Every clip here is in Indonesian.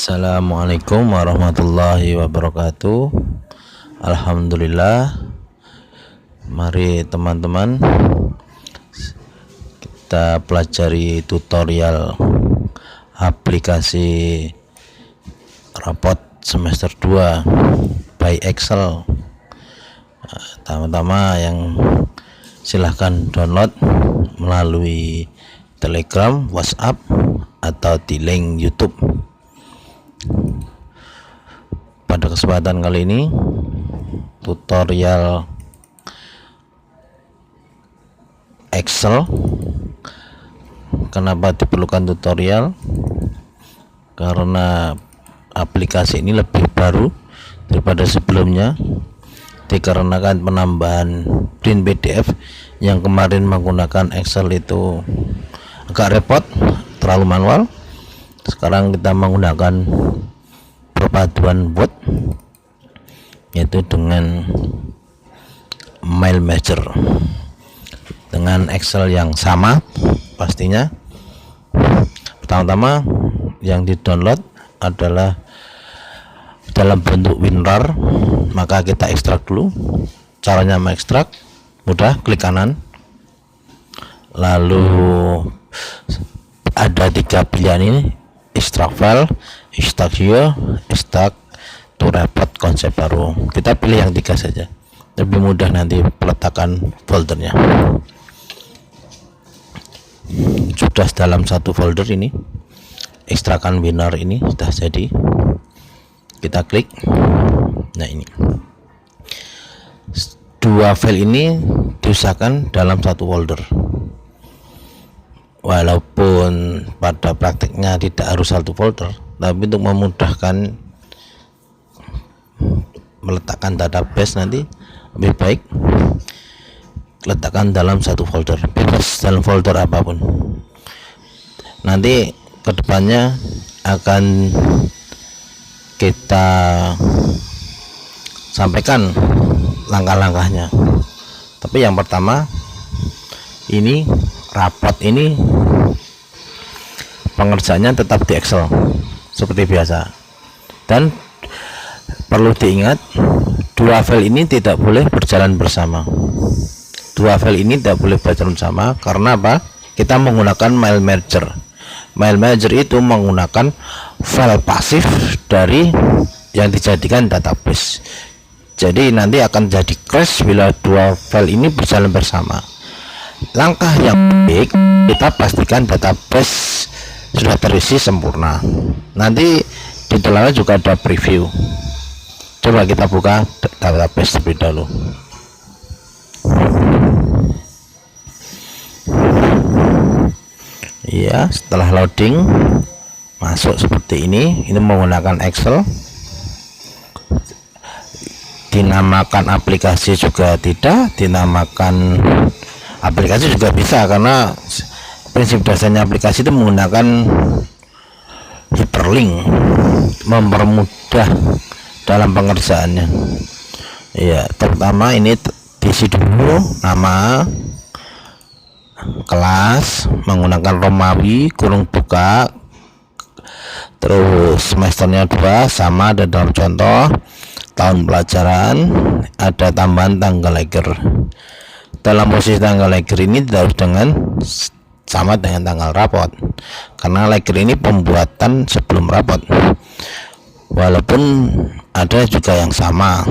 Assalamualaikum warahmatullahi wabarakatuh. Alhamdulillah. Mari teman-teman kita pelajari tutorial aplikasi rapot semester 2 by Excel. Pertama-tama yang silahkan download melalui Telegram, WhatsApp, atau di link YouTube. Pada kesempatan kali ini tutorial Excel. Kenapa diperlukan tutorial? Karena aplikasi ini lebih baru daripada sebelumnya, dikarenakan penambahan print PDF yang kemarin menggunakan Excel itu agak repot, terlalu manual. Sekarang kita menggunakan perpaduan Word, yaitu dengan File Manager dengan Excel yang sama pastinya. Pertama-tama yang di-download adalah dalam bentuk WinRAR, maka kita ekstrak dulu. Caranya mengekstrak mudah, klik kanan, lalu ada 3 pilihan ini: extract file, extract here, extract to report konsep baru. Kita pilih yang 3 saja, lebih mudah nanti peletakan foldernya. Sudah dalam satu folder ini, ekstrakan WinRAR ini sudah jadi. Kita klik. Nah, ini 2 file ini diusahakan dalam satu folder. Walaupun pada prakteknya tidak harus satu folder, tapi untuk memudahkan meletakkan database nanti lebih baik letakkan dalam satu folder, bebas dalam folder apapun. Nanti kedepannya akan kita sampaikan langkah-langkahnya. Tapi yang pertama, ini rapot ini pengerjaannya tetap di Excel seperti biasa, dan perlu diingat 2 file ini tidak boleh berjalan bersama. 2 file ini tidak boleh berjalan bersama karena apa? Kita menggunakan File Manager. File Manager itu menggunakan file pasif dari yang dijadikan database. Jadi nanti akan jadi crash bila 2 file ini berjalan bersama. Langkah yang baik, kita pastikan database sudah terisi sempurna. Nanti di dalamnya juga ada preview. Coba kita buka database terlebih dahulu. Ya, setelah loading masuk seperti ini. Ini menggunakan Excel. Dinamakan aplikasi juga tidak, dinamakan aplikasi juga bisa, karena prinsip dasarnya aplikasi itu menggunakan hyperlink, mempermudah dalam pengerjaannya. Ya, terutama ini diisi dulu nama, kelas menggunakan Romawi kurung buka, terus semesternya 2 sama, dan dalam contoh tahun pelajaran ada tambahan tanggal lahir. Dalam posisi tanggal lahir ini tidak harus dengan sama dengan tanggal rapot, karena lahir ini pembuatan sebelum rapot. Walaupun ada juga yang sama,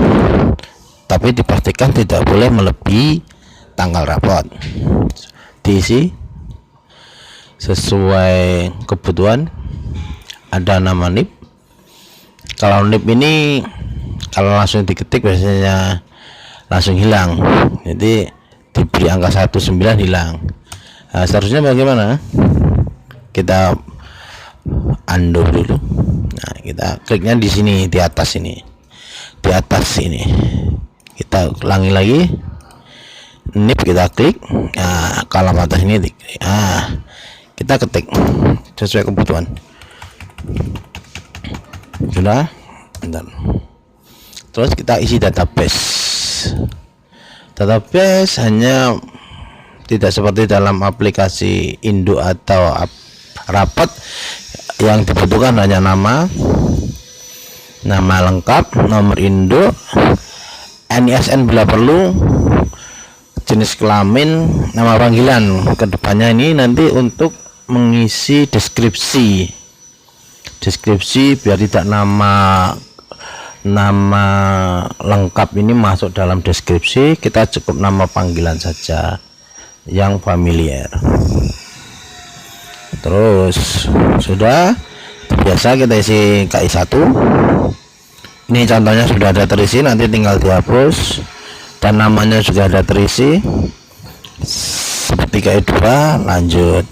tapi dipastikan tidak boleh melebihi tanggal rapot. Diisi sesuai kebutuhan. Ada nama NIP. Kalau NIP ini kalau langsung diketik biasanya langsung hilang, jadi diberi angka 19 hilang. Nah, seharusnya bagaimana? Kita undo dulu. Nah, kita kliknya di sini, di atas ini, di atas ini. Kita ulangi lagi, NIP kita klik. Nah, kalau atas ini diklik. Nah, kita ketik sesuai kebutuhan. Sudah. Bentar. Terus kita isi database. Database hanya tidak seperti dalam aplikasi induk atau rapot yang dibutuhkan hanya nama lengkap, nomor induk, NISN bila perlu, jenis kelamin, nama panggilan. Kedepannya ini nanti untuk mengisi deskripsi biar tidak nama lengkap ini masuk dalam deskripsi, kita cukup nama panggilan saja yang familiar. Terus sudah biasa kita isi KI1. Ini contohnya sudah ada terisi, nanti tinggal dihapus, dan namanya juga ada terisi seperti KI2. Lanjut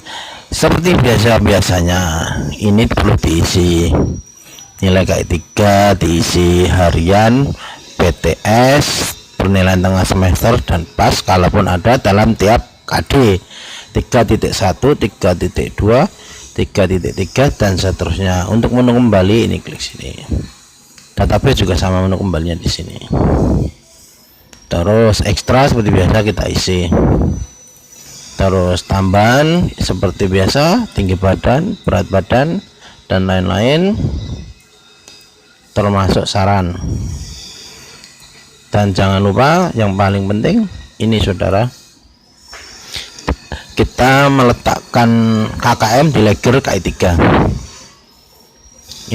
seperti biasanya ini perlu diisi nilai KI3, diisi harian, PTS, penilaian tengah semester, dan pas kalaupun ada dalam tiap KD 3.1, 3.2, 3.3, dan seterusnya. Untuk menu kembali ini klik sini, database juga sama menu kembalinya di sini. Terus ekstra seperti biasa kita isi, terus tambahan seperti biasa, tinggi badan, berat badan, dan lain-lain, termasuk saran. Dan jangan lupa yang paling penting ini saudara, kita meletakkan KKM di legger KI3.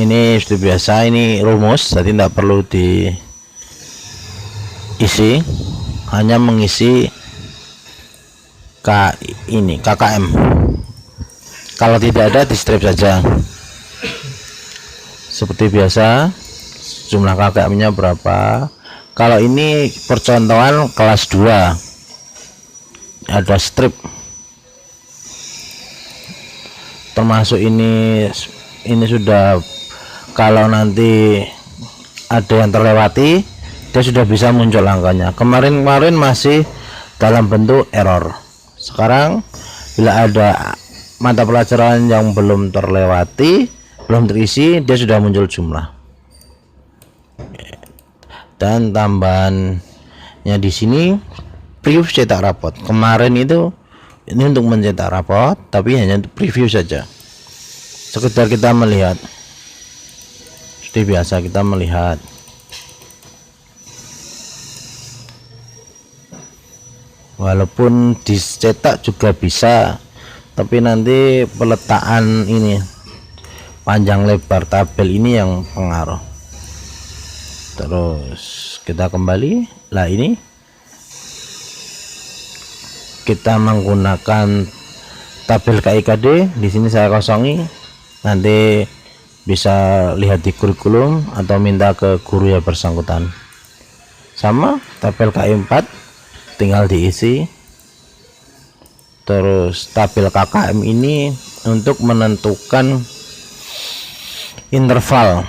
Ini sudah biasa, ini rumus, jadi tidak perlu diisi, hanya mengisi KKM. Kalau tidak ada di strip saja seperti biasa. Jumlah KKM-nya berapa? Kalau ini percontohan kelas 2, ada strip, termasuk ini sudah. Kalau nanti ada yang terlewati, dia sudah bisa muncul angkanya. Kemarin masih dalam bentuk error. Sekarang bila ada mata pelajaran yang belum terlewati, belum terisi, dia sudah muncul jumlah. Dan tambahannya di sini preview cetak rapot. Kemarin itu ini untuk mencetak rapot, tapi hanya untuk preview saja, sekedar kita melihat. Seperti biasa kita melihat. Walaupun dicetak juga bisa, tapi nanti peletakan ini panjang lebar tabel ini yang pengaruh. Terus kita kembali. Lah ini kita menggunakan tabel KIKD. Di sini saya kosongi, nanti bisa lihat di kurikulum atau minta ke guru yang bersangkutan. Sama tabel KI4 tinggal diisi. Terus tabel KKM ini untuk menentukan interval.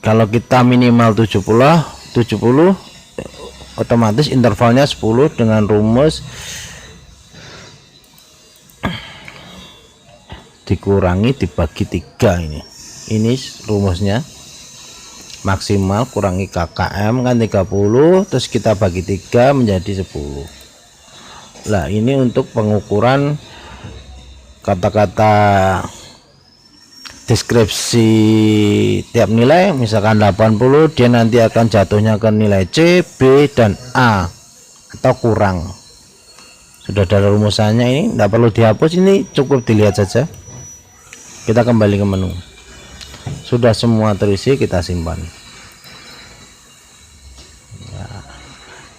Kalau kita minimal 70, otomatis intervalnya 10 dengan rumus dikurangi dibagi 3. Ini rumusnya, maksimal kurangi KKM kan 30, terus kita bagi 3 menjadi 10. Lah ini untuk pengukuran kata-kata deskripsi tiap nilai. Misalkan 80, dia nanti akan jatuhnya ke nilai C, B, dan A atau kurang. Sudah ada rumusannya, ini tidak perlu dihapus, ini cukup dilihat saja. Kita kembali ke menu. Sudah semua terisi, kita simpan. Ya,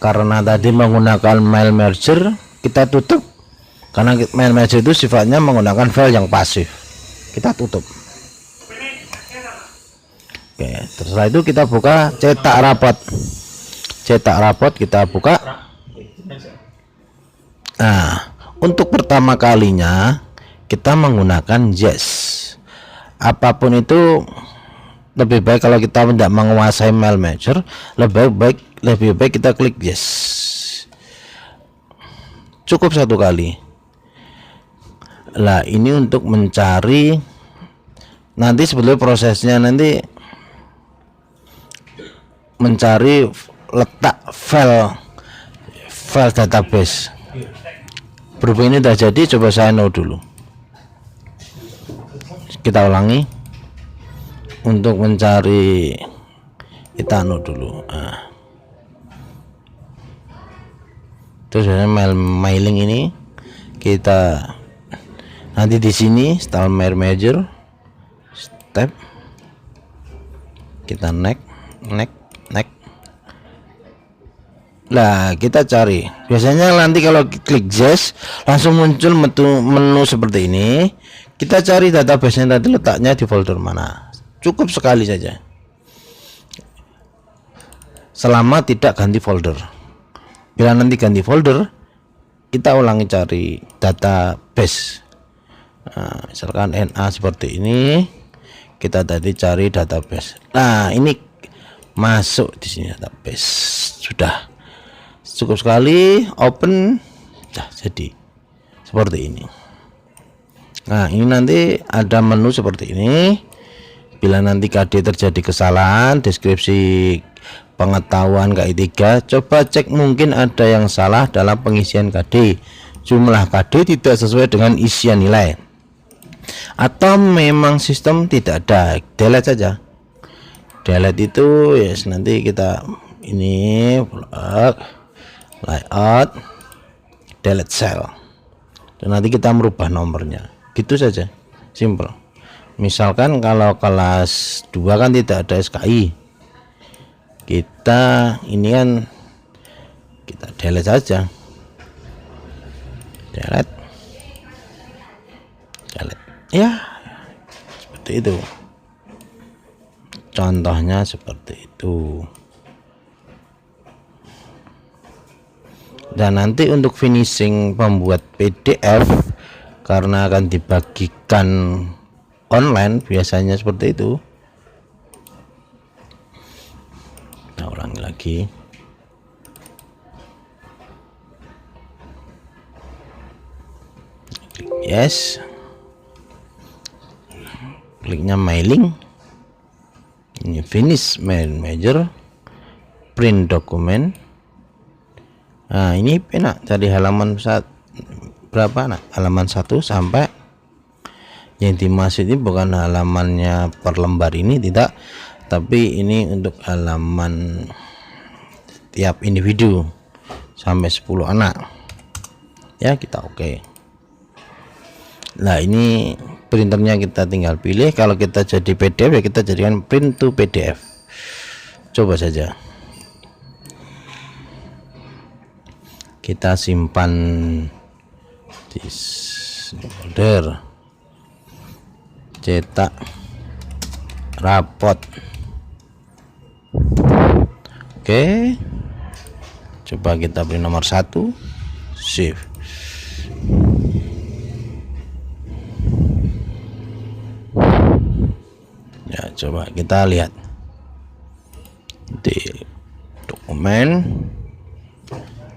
karena tadi menggunakan mail merger, kita tutup. Karena mail merger itu sifatnya menggunakan file yang pasif, kita tutup. Oke, setelah itu kita buka cetak rapot. Cetak rapot kita buka. Nah, untuk pertama kalinya kita menggunakan yes. Apapun itu lebih baik kalau kita tidak menguasai mail manager, lebih baik kita klik yes. Cukup satu kali. Lah ini untuk mencari, nanti sebetulnya prosesnya nanti mencari letak file database. Berhubung ini sudah jadi, coba saya no dulu. kita ulangi untuk mencari, kita dulu. Terus mailing ini kita nanti di sini style major step, kita next. Nah, kita cari. Biasanya nanti kalau klik yes langsung muncul menu seperti ini. Kita cari database-nya tadi letaknya di folder mana. Cukup sekali saja. Selama tidak ganti folder. Bila nanti ganti folder, kita ulangi cari database. Nah, misalkan NA seperti ini, kita tadi cari database. Nah, ini masuk di sini database. Sudah cukup sekali, open. Nah, jadi seperti ini. Nah, ini nanti ada menu seperti ini. Bila nanti KD terjadi kesalahan, deskripsi pengetahuan KI3, coba cek mungkin ada yang salah dalam pengisian KD. Jumlah KD tidak sesuai dengan isian nilai, atau memang sistem tidak ada, delete saja. Delete itu yes, nanti kita ini layout, delete cell, dan nanti kita merubah nomornya, gitu saja, simple. Misalkan kalau kelas 2 kan tidak ada SKI, kita ini kan kita delete saja, delete ya, seperti itu contohnya, seperti itu. Dan nanti untuk finishing pembuat PDF, karena akan dibagikan online, biasanya seperti itu. Kita ulangi lagi. Klik yes, kliknya mailing, ini finish mail major, print dokumen. Nah, ini enak dari halaman berapa, halaman 1 sampai yang dimaksud ini bukan halamannya per lembar ini, tidak, tapi ini untuk halaman tiap individu sampai 10 anak ya. Kita oke. Nah, ini printernya kita tinggal pilih. Kalau kita jadi PDF ya kita jadikan print to PDF. Coba saja kita simpan di folder cetak rapot. Oke, coba kita beri nomor 1, save. Ya, coba kita lihat di dokumen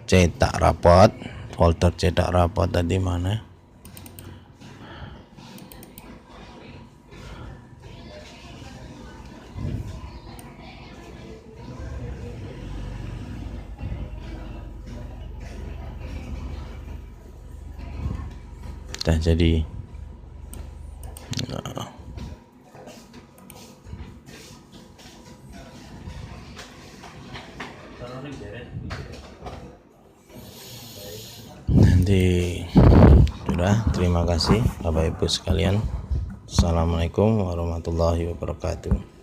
cetak rapot, folder cetak rapot tadi mana? Nah, jadi nanti sudah. Terima kasih Bapak Ibu sekalian. Assalamualaikum warahmatullahi wabarakatuh.